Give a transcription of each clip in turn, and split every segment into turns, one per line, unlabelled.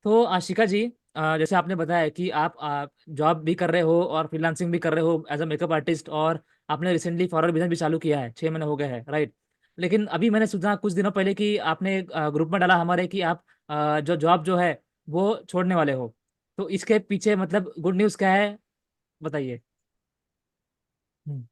तो आशिका जी, जैसे आपने बताया कि आप जॉब भी कर रहे हो और फ्रीलांसिंग भी कर रहे हो एज अ मेकअप आर्टिस्ट, और आपने रिसेंटली फॉरवर्ड बिजनेस भी चालू किया है, 6 महीने हो गए हैं, राइट? लेकिन अभी मैंने सुना कुछ दिनों पहले कि आपने ग्रुप में डाला हमारे कि आप जो जॉब जो है वो छोड़ने वाले हो। तो इसके पीछे मतलब गुड न्यूज़ क्या है, बताइए। हम्म।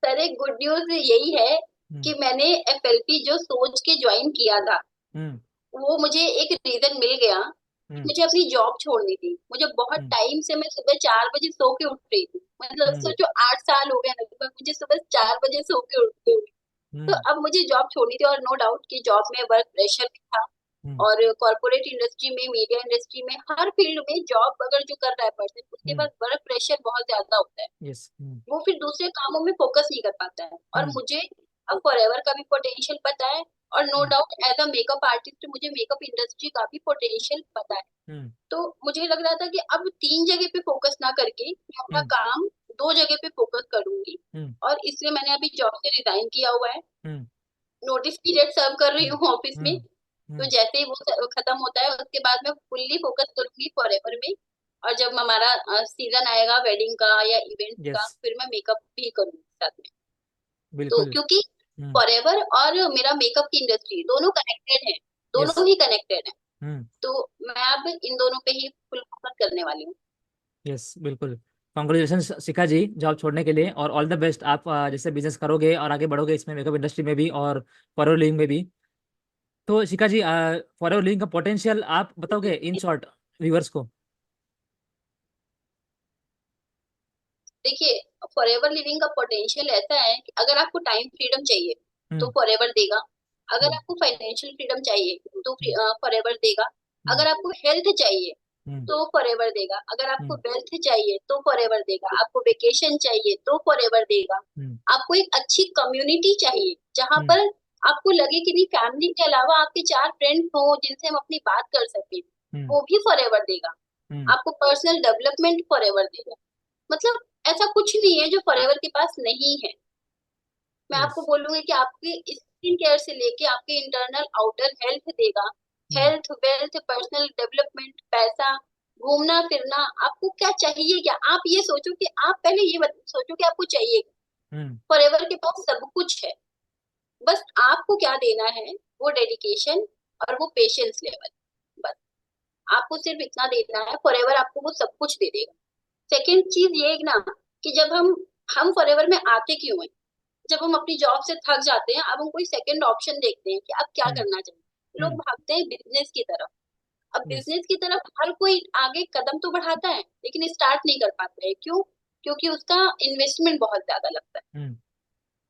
सर, एक गुड न्यूज यही है
हम्म।
कि मैंने एफएलपी जो सोच के ज्वाइन किया था,
हम्म।
वो मुझे एक रीजन मिल गया कि
हम्म।
मुझे अपनी जॉब छोड़नी थी। मुझे बहुत
हम्म।
टाइम से, मैं सुबह 4 बजे सो के उठ रही थी, मतलब
हम्म।
सोचो 8 साल हो गए लगभग मुझे सुबह 4 बजे सो के उठते हुए। तो
हम्म।
अब मुझे जॉब छोड़नी थी, और नो डाउट कि जॉब में वर्क प्रेशर भी था।
हम्म।
और कॉर्पोरेट इंडस्ट्री में, मीडिया इंडस्ट्री में, हर फील्ड में जॉब अगर जो कर रहा है पर्सन, उसके
हम्म।
पास वर्क प्रेशर बहुत ज्यादा होता है।
यस। हम्म।
वो फिर दूसरे कामों में फोकस नहीं कर पाता है। और
हम्म।
मुझे अब फॉरएवर का भी पोटेंशियल पता है, और no
hmm.
Doubt as a makeup artist मुझे मेकअप इंडस्ट्री का भी पोटेंशियल पता है।
हम्म।
तो मुझे लग रहा था कि अब 3 जगह पे फोकस ना करके मैं अपना
हम्म।
काम 2 जगह पे फोकस करूंगी।
हम्म।
और इसलिए मैंने अभी जॉब से रिजाइन किया हुआ है।
हम्म।
नोटिस पीरियड सर्व कर रही
हम्म।
हूँ ऑफिस में।
हम्म।
तो
हम्म।
जैसे ही वो खत्म होता है, उसके बाद मैं फुल्ली फोकस करूंगी फॉरएवर में। और जब हमारा सीजन आएगा वेडिंग का या इवेंट का,
यस।
फिर मैं मेकअप भी करूंगी साथ में। तो
बिल्कुल।
क्योंकि
हम्म।
फॉरएवर और मेरा मेकअप की इंडस्ट्री दोनों कनेक्टेड है,
यस।
दोनों ही कनेक्टेड है।
हम्म।
तो मैं अब इन दोनों पे ही फुल फोकस करने वाली हूँ।
यस, बिल्कुल। कॉन्ग्रेचुलेशन शिखा जी, जॉब छोड़ने के लिए, और ऑल द बेस्ट। आप जैसे बिजनेस करोगे और आगे बढ़ोगे इसमें, मेकअप इंडस्ट्री में भी और फॉरवर्ड लिविंग में भी। तो शिखा जी, फॉरवर्ड लिविंग का पोटेंशियल आप बताओगे इन शॉर्ट व्यूअर्स को?
देखिए, फॉरएवर लिविंग का पोटेंशियल ऐसा है कि अगर आपको टाइम फ्रीडम चाहिए तो
हम्म।
फॉरएवर देगा। अगर
हम्म।
आपको फाइनेंशियल फ्रीडम चाहिए तो
हम्म।
फॉरएवर देगा।
हम्म।
अगर आपको हेल्थ चाहिए
हम्म।
तो फॉरएवर देगा। अगर आपको
हम्म।
वेल्थ चाहिए तो फॉरएवर देगा। आपको वेकेशन चाहिए तो फॉरएवर देगा।
हम्म।
आपको एक अच्छी कम्युनिटी चाहिए जहां
हम्म।
पर आपको लगे कि नहीं, फैमिली के अलावा आपके 4 फ्रेंड्स हो जिनसे हम अपनी बात कर सकें,
हम्म।
वो भी फॉरएवर देगा।
हम्म।
आपको पर्सनल डेवलपमेंट फॉरएवर देगा। मतलब ऐसा कुछ नहीं है जो फॉरएवर के पास नहीं है। मैं
यस।
आपको बोलूंगी कि आपके स्किन केयर से लेके आपके इंटरनल आउटर हेल्थ देगा।
हम्म।
हेल्थ, वेल्थ, पर्सनल डेवलपमेंट, पैसा, घूमना फिरना। आपको क्या चाहिए, क्या आप ये सोचो कि आप पहले ये सोचो कि आपको चाहिए।
हम्म।
फॉरएवर के पास सब कुछ है। बस आपको क्या देना है, वो डेडिकेशन और वो पेशेंस लेवल। बस आपको सिर्फ इतना देना है, फॉरएवर आपको वो सब कुछ दे देगा। सेकेंड चीज ये है ना, कि जब हम फॉरएवर में आते क्यों हैं? जब हम अपनी जॉब से थक जाते हैं, अब हम कोई सेकंड ऑप्शन देखते हैं कि अब क्या
हम्म।
करना चाहिए। लोग
हम्म।
भागते हैं बिजनेस की तरफ। अब
यस।
बिजनेस की तरफ हर कोई आगे कदम तो बढ़ाता है, लेकिन स्टार्ट नहीं कर पाता है। क्यों? क्योंकि उसका इन्वेस्टमेंट बहुत ज्यादा लगता है।
हम्म।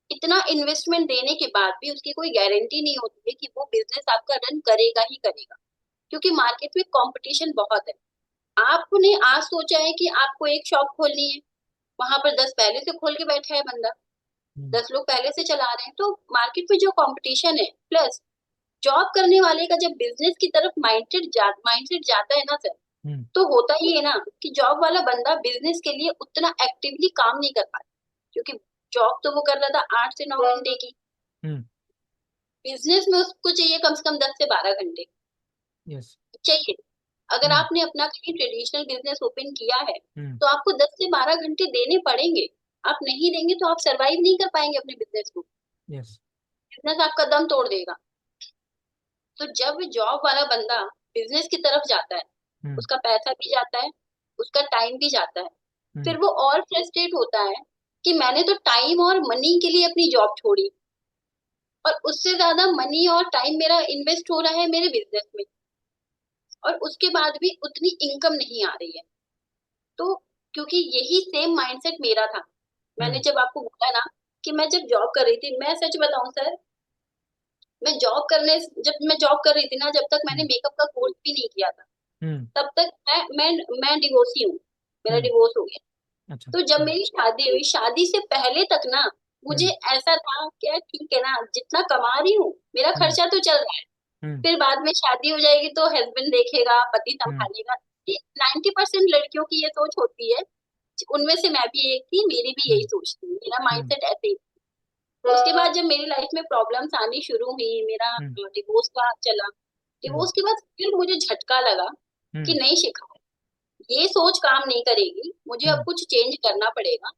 इतना इन्वेस्टमेंट देने के बाद भी उसकी कोई गारंटी नहीं होती है कि वो बिजनेस आपका रन करेगा ही करेगा। क्योंकि मार्केट में कंपटीशन बहुत है। आपने आज सोचा है कि आपको एक शॉप खोलनी है, वहां पर 10 पहले से खोल के बैठा है बंदा,
हम्म।
10 लोग पहले से चला रहे हैं। तो मार्केट में जो कंपटीशन है, प्लस जॉब करने वाले का जब बिजनेस की तरफ माइंडसेट जाता है ना सर,
हम्म।
तो होता ही है ना कि जॉब वाला बंदा बिजनेस के लिए उतना एक्टिवली काम नहीं कर पाता। क्योंकि जॉब तो वो कर रहा था 8 से 9 घंटे की,
हम्म।
बिजनेस में उसको चाहिए कम से कम 10 से 12 घंटे
यस।
चाहिए। अगर
हम्म।
आपने अपना कहीं ट्रेडिशनल बिजनेस ओपन किया है,
हम्म।
तो आपको 10 से 12 घंटे देने पड़ेंगे। आप नहीं देंगे तो आप सरवाइव नहीं कर पाएंगे अपने बिजनेस को।
यस।
बिजनेस आपका दम तोड़ देगा। तो जब जॉब वाला बंदा बिजनेस की तरफ जाता है,
हम्म।
उसका पैसा भी जाता है, उसका टाइम भी जाता है।
हम्म।
फिर वो और फ्रस्ट्रेट होता है कि मैंने तो टाइम और मनी के लिए अपनी जॉब छोड़ी, और उससे ज्यादा मनी और टाइम मेरा इन्वेस्ट हो रहा है मेरे बिजनेस में, और उसके बाद भी उतनी इनकम नहीं आ रही है। तो क्योंकि यही सेम माइंडसेट मेरा था, मैंने
हम्म।
जब आपको बोला ना कि मैं जब जॉब कर रही थी, मैं सच बताऊं सर, जब मैं जॉब कर रही थी ना, जब तक मैंने
हम्म।
मेकअप का कोर्स भी नहीं किया था,
हम्म।
तब तक मैं डिवोर्सी हूँ। मेरा
हम्म।
डिवोर्स हो गया।
अच्छा।
तो जब
हम्म।
मेरी शादी हुई, शादी से पहले तक ना मुझे
हम्म।
ऐसा था कि ठीक है ना, जितना कमा रही हूँ मेरा
हम्म।
खर्चा तो चल रहा है।
हम्म।
फिर बाद में शादी हो जाएगी तो हस्बैंड देखेगा, पति
हम्म।
संभालेगा। 90% लड़कियों की ये सोच होती है। उनमें से मैं भी एक थी, मेरी भी यही
हम्म।
सोच थी, मेरा
हम्म।
माइंडसेट ऐसे ही। उसके बाद जब मेरी लाइफ में प्रॉब्लम्स आनी शुरू हुई, मेरा
हम्म।
डिवोर्स का चला, कि वो उसके बाद फिर मुझे झटका लगा कि
हम्म
नहीं शिखा, ये सोच काम नहीं करेगी, मुझे अब
हम्म
कुछ चेंज करना पड़ेगा।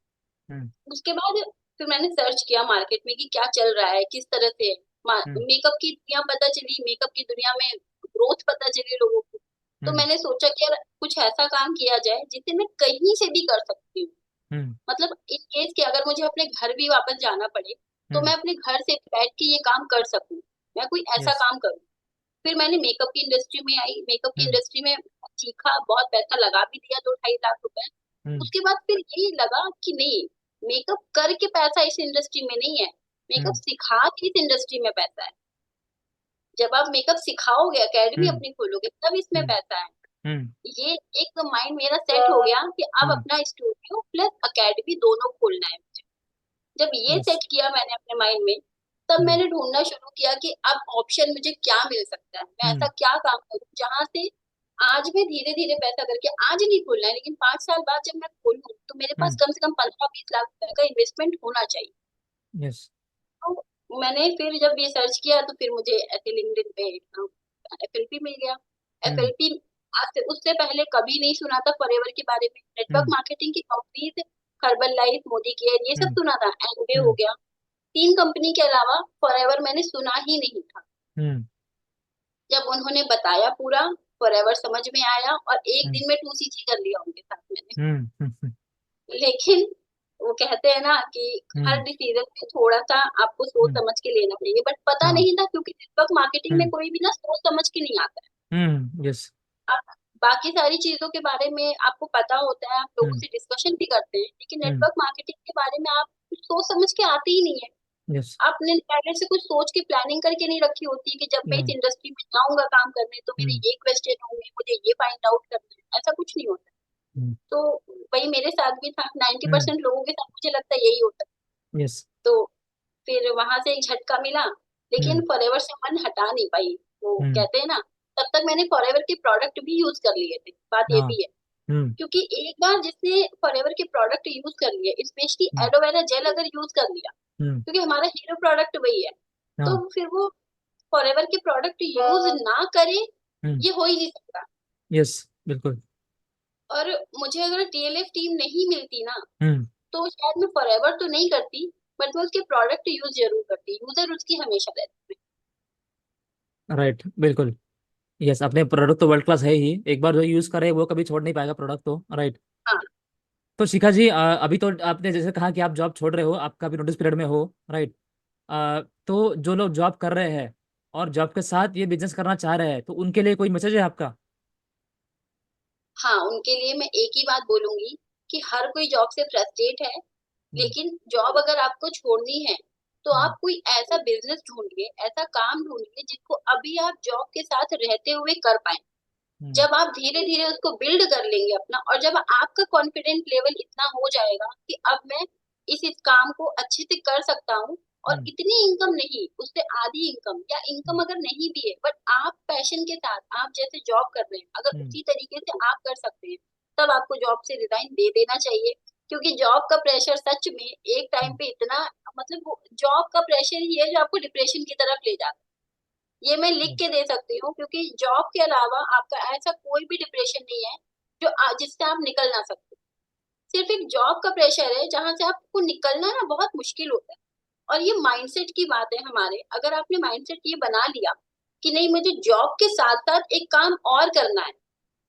हम्म
उसके बाद फिर मैंने सर्च किया मार्केट में कि क्या चल रहा है, किस तरह से
हम्म
मेकअप की दुनिया पता चली, मेकअप की दुनिया में ग्रोथ पता चली लोगों को। तो
हम्म
मैंने सोचा कि यार कुछ ऐसा काम किया जाए जिसे मैं कहीं से भी कर सकती हूँ।
हम्म
मतलब इन केस कि अगर मुझे अपने घर भी वापस जाना पड़े तो
हम्म
मैं अपने घर से बैठ के ये काम कर सकूं, मैं कोई ऐसा
यस
काम करूं। फिर मैंने मेकअप की इंडस्ट्री में आई, मेकअप की
हम्म
इंडस्ट्री में सीखा, बहुत पैसा लगा भी दिया, 2-2.5 लाख रुपए।
हम्म
उसके बाद फिर यही लगा कि नहीं, मेकअप करके पैसा इस इंडस्ट्री में नहीं है, मेकअप
हम्म
सिखा के इस इंडस्ट्री में पैसा है। जब आप मेकअप सिखाओगे, एकेडमी
हम्म
अपनी खोलोगे, तब इसमें
हम्म
पैसा है।
हम्म
ये एक माइंड मेरा सेट हो गया कि अब
हम्म
अपना स्टूडियो प्लस एकेडमी दोनों खोलना है मुझे। जब ये
यस
सेट किया मैंने अपने माइंड में, तब
हम्म
मैंने ढूंढना शुरू किया कि अब ऑप्शन मुझे क्या मिल सकता है, मैं ऐसा
हम्म
क्या काम करूं जहां से आज मैं धीरे धीरे पैसा करके, आज नहीं खोलना है लेकिन 5 साल बाद जब मैं खोलूं तो मेरे पास
हम्म
कम से कम 15-20 लाख रुपए का इन्वेस्टमेंट होना चाहिए।
यस
तो मैंने फिर जब ये सर्च किया तो फिर मुझे ऐसे लिंक्डइन पे एफएलपी मिल गया।
हम्म
एफएलपी आज से उससे पहले कभी नहीं सुना था फॉरएवर के बारे में। नेटवर्क
हम्म
मार्केटिंग की companies herbal life, Modi care, ये सब
हम्म
सुना था, एनबे हो
हम्म
गया, 3 कंपनी के अलावा फॉरएवर मैंने सुना ही नहीं था।
हम्म
जब उन्होंने बताया पूरा, फॉरएवर समझ में आया और एक
हम्म
दिन में 2 सीसी कर लिया उनके साथ मैंने।
हम्म हम्म
लेकिन वो कहते हैं ना कि हर
हम्म
डिसीजन में थोड़ा सा आपको सोच
हम्म
समझ के लेना चाहिए, बट पता
हाँ
नहीं था क्योंकि नेटवर्क मार्केटिंग में
हम्म
कोई भी ना सोच समझ के नहीं आता है।
यस
आप बाकी सारी चीजों के बारे में आपको पता होता है, आप लोगों
हम्म
से डिस्कशन भी करते हैं, लेकिन
हम्म
नेटवर्क मार्केटिंग के बारे में आप कुछ सोच समझ के आते ही नहीं है।
यस
आपने पहले से कुछ सोच के प्लानिंग करके नहीं रखी होती है कि जब मैं इस
हम्म
इंडस्ट्री में जाऊंगा काम करने तो मेरे
हम्म
ये क्वेश्चन होंगे, मुझे ये फाइंड आउट करना है, ऐसा कुछ नहीं होता।
हम्म
तो वही मेरे साथ भी था, नाइन्टी
हम्म
परसेंट लोगों के साथ मुझे लगता है यही होता है।
यस
तो फिर वहां से एक झटका मिला, लेकिन
हम्म
फॉरएवर से मन हटा नहीं पाई। वो
हम्म
कहते हैं ना, तब तक मैंने फॉरएवर के प्रोडक्ट भी यूज कर लिए थे, बात ये
हाँ
भी है।
हम्म
क्योंकि एक बार जिसने फॉरएवर के प्रोडक्ट यूज कर लिए, स्पेशली
हम्म
एलोवेरा जेल अगर यूज कर लिया,
हम्म
क्योंकि हमारा हीरो प्रोडक्ट वही है, तो
हाँ
फिर वो फॉरएवर के प्रोडक्ट यूज ना करे,
हम्म
ये हो ही नहीं सकता।
यस बिल्कुल
और मुझे अगर टीएलएफ टीम नहीं मिलती ना,
हम्म
तो शायद मैं फॉरएवर तो नहीं करती, बट मैं उसके प्रोडक्ट यूज जरूर करती, यूजर उसकी हमेशा रहती।
राइट बिल्कुल यस अपने प्रोडक्ट तो वर्ल्ड क्लास है ही एक बार जो यूज करे वो कभी छोड़ नहीं पाएगा प्रोडक्ट तो राइट
हाँ।
तो शिखा जी अभी तो आपने जैसे कहा कि आप जॉब छोड़ रहे हो आपका भी नोटिस पीरियड में हो राइट तो जो लोग जॉब कर रहे हैं और जॉब के साथ ये बिजनेस करना चाह रहे हैं तो उनके लिए कोई मैसेज है आपका
हाँ, उनके लिए मैं एक ही बात बोलूंगी कि हर कोई जॉब से फ्रस्ट्रेट है,
हम्म
लेकिन जॉब अगर आपको छोड़नी है तो
हम्म
आप कोई ऐसा बिजनेस ढूंढिए, ऐसा काम ढूंढिए जिसको अभी आप जॉब के साथ रहते हुए कर पाए।
हम्म
जब आप धीरे धीरे उसको बिल्ड कर लेंगे अपना, और जब आपका कॉन्फिडेंट लेवल इतना हो जाएगा कि अब मैं इस काम को अच्छे से कर सकता हूँ, और
हम्म
इतनी इनकम नहीं, उससे आधी इनकम या इनकम
हम्म
अगर नहीं भी है, बट आप पैशन के साथ आप जैसे जॉब कर रहे हैं अगर
हम्म
उसी तरीके से आप कर सकते हैं, तब आपको जॉब से रिजाइन दे देना चाहिए। क्योंकि जॉब का प्रेशर सच में एक टाइम
हम्म
पे इतना, मतलब जॉब का प्रेशर ही है जो आपको डिप्रेशन की तरफ ले जाता है। ये मैं लिख
yes,
के दे सकती हूँ, क्योंकि जॉब के अलावा आपका ऐसा कोई भी डिप्रेशन नहीं है जो जिससे आप निकल ना सकते। सिर्फ एक जॉब का प्रेशर है जहां से आपको निकलना ना बहुत मुश्किल होता है। और ये माइंडसेट की बात है हमारे, अगर आपने माइंडसेट ये बना लिया कि नहीं, मुझे जॉब के साथ साथ एक काम और करना है।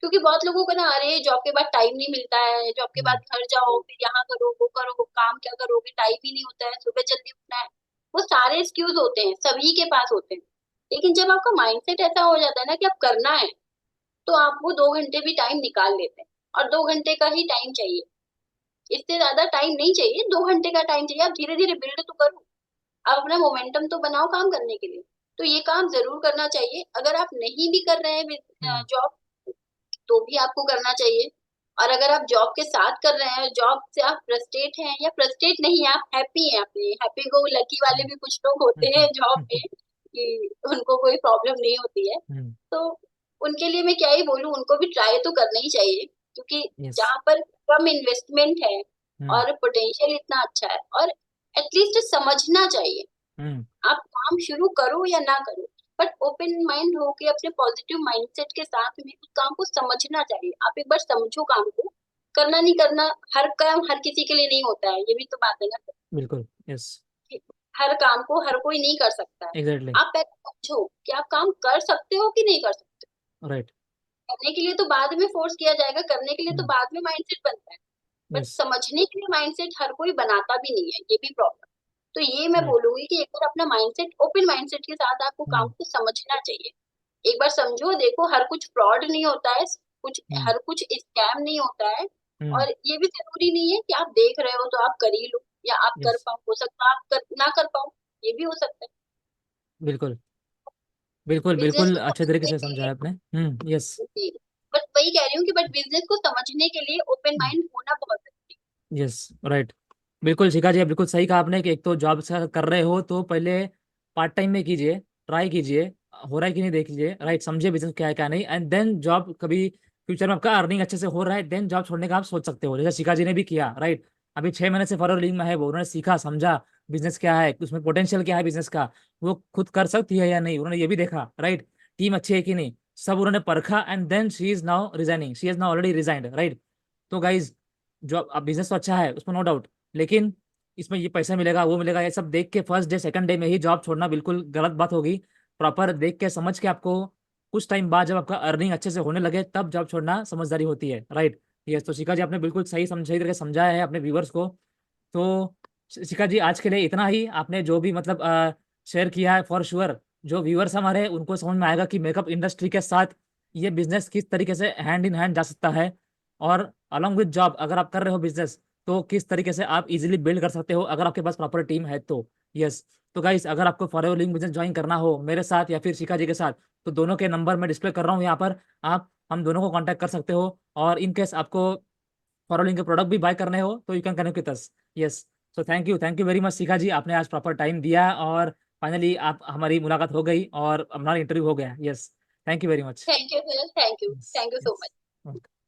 क्योंकि बहुत लोगों को ना, अरे जॉब के बाद टाइम नहीं मिलता है, जॉब के
हम्म
बाद घर जाओ फिर यहाँ करो वो करो, वो काम क्या करोगे, टाइम ही नहीं होता है, सुबह जल्दी उठना है। वो सारे एक्सक्यूज होते हैं, सभी के पास होते हैं। लेकिन जब आपका माइंडसेट ऐसा हो जाता है ना कि आप करना है, तो आप वो 2 घंटे भी टाइम निकाल लेते हैं। और 2 घंटे का ही टाइम चाहिए, इससे ज्यादा टाइम नहीं चाहिए, 2 घंटे का टाइम चाहिए। आप धीरे धीरे बिल्ड तो करो, आप अपना मोमेंटम तो बनाओ काम करने के लिए। तो ये काम जरूर करना चाहिए। अगर आप नहीं भी कर रहे हैं
हम्म
जॉब, तो भी आपको करना चाहिए। और अगर आप जॉब के साथ कर रहे हैं, जॉब से आप फ्रस्ट्रेट हैं या फ्रस्ट्रेट नहीं, आप हैप्पी हैं, अपने हैप्पी गो लकी वाले भी कुछ लोग होते हैं जॉब में, कि उनको कोई प्रॉब्लम नहीं होती है,
हम्म
तो उनके लिए मैं क्या ही बोलूं, उनको भी ट्राई तो करना ही चाहिए। क्योंकि
यस
जहाँ पर कम इन्वेस्टमेंट है
हम्म
और पोटेंशियल इतना अच्छा है, और एटलीस्ट समझना चाहिए।
हम्म
आप काम शुरू करो या ना करो, बट ओपन माइंड होके अपने पॉजिटिव माइंडसेट के साथ में उस काम को समझना चाहिए। आप एक बार समझो काम को, करना नहीं करना, हर काम हर किसी के लिए नहीं होता है, ये भी तो बात है ना।
बिल्कुल, यस,
कि हर काम को हर कोई नहीं कर सकता है।
एग्जैक्टली,
आप पहले समझो कि आप काम कर सकते हो कि नहीं कर सकते।
राइट,
करने के लिए तो बाद में फोर्स किया जाएगा, करने के लिए तो बाद में माइंडसेट बनता है। बट
यस,
समझने के लिए माइंडसेट हर कोई बनाता भी नहीं है, ये भी प्रॉब्लम। तो ये मैं
राइट,
बोलूंगी कि एक बार अपना माइंडसेट, ओपन माइंडसेट के साथ आपको काम को समझना चाहिए। एक बार समझो, देखो हर कुछ फ्रॉड नहीं होता है, कुछ हर कुछ स्कैम नहीं होता है। और ये भी जरूरी नहीं है कि आप देख रहे हो तो आप कर ही लो, या आप कर
यस,
पाओ, हो सकता है आप ना कर पाओ, ये भी हो सकता है।
बिल्कुल, बिल्कुल,
बिजनेस
बिल्कुल,
को
अच्छे तरीके
समझने
से
के
समझाया
लिए,
आपने। यस,
जी, बट वही कह रही हूँ कि बट बिजनेस को समझने के लिए ओपन माइंड होना बहुत जरूरी
यस, राइट, बिल्कुल शिखा जी, बिल्कुल सही कहा आपने कि एक तो जॉब से कर रहे हो तो पहले पार्ट टाइम में कीजिए, ट्राई कीजिए, हो रहा है कि नहीं देख लीजिए, राइट, समझिए बिजनेस क्या है क्या नहीं, एंड देन जॉब कभी फ्यूचर में आपका अर्निंग अच्छे से हो रहा है, देन जॉब छोड़ने का आप सोच सकते हो, जैसे शिखा जी ने भी किया, राइट। अभी 6 महीने से फॉरवर्ड लिंक में है वो, उन्होंने सीखा समझा बिजनेस क्या है, उसमें पोटेंशियल क्या है बिजनेस का, वो खुद कर सकती है या नहीं, उन्होंने ये भी देखा, राइट, टीम अच्छी है कि नहीं, सब उन्होंने परखा, and then she is now resigning, she is now already resigned, right. तो गाइज, जो अब बिजनेस तो अच्छा है उसमें नो डाउट, लेकिन इसमें ये पैसा मिलेगा वो मिलेगा ये सब देख के फर्स्ट डे सेकंड डे में ही जॉब छोड़ना बिल्कुल गलत बात होगी। प्रॉपर देख के समझ के आपको कुछ टाइम बाद जब आपका अर्निंग अच्छे से होने लगे तब जॉब छोड़ना समझदारी होती है, राइट। यस, तो शिखा जी आपने बिल्कुल सही तरीके से समझाया है अपने व्यूवर्स को। तो शिखा जी आज के लिए इतना ही, आपने जो भी मतलब शेयर किया है, फॉर श्योर जो व्यूवर्स हमारे हैं, उनको समझ में आएगा कि मेकअप इंडस्ट्री के साथ ये बिजनेस किस तरीके से हैंड इन हैंड जा सकता है, और अलॉन्ग विद जॉब अगर आप कर रहे हो बिजनेस तो किस तरीके से आप इजीली बिल्ड कर सकते हो अगर आपके पास प्रॉपर टीम है तो। यस, तो गाइस अगर आपको फॉरएवर लिंक बिजनेस ज्वाइन करना हो मेरे साथ या फिर शिखा जी के साथ, तो दोनों के नंबर मैं डिस्प्ले कर रहा हूँ यहाँ पर, आप हम दोनों को कांटेक्ट कर सकते हो, और इन केस आपको फॉरएवर के प्रोडक्ट भी बाय करने हो तो you can connect with us. Yes, so thank you very much Shikha ji, आपने आज प्रॉपर टाइम दिया और फाइनली आप हमारी मुलाकात हो गई और हमारा इंटरव्यू हो गया। Yes, thank you very much.
है। Thank you sir, thank you,
yes,
thank you so
yes,
much.
Okay.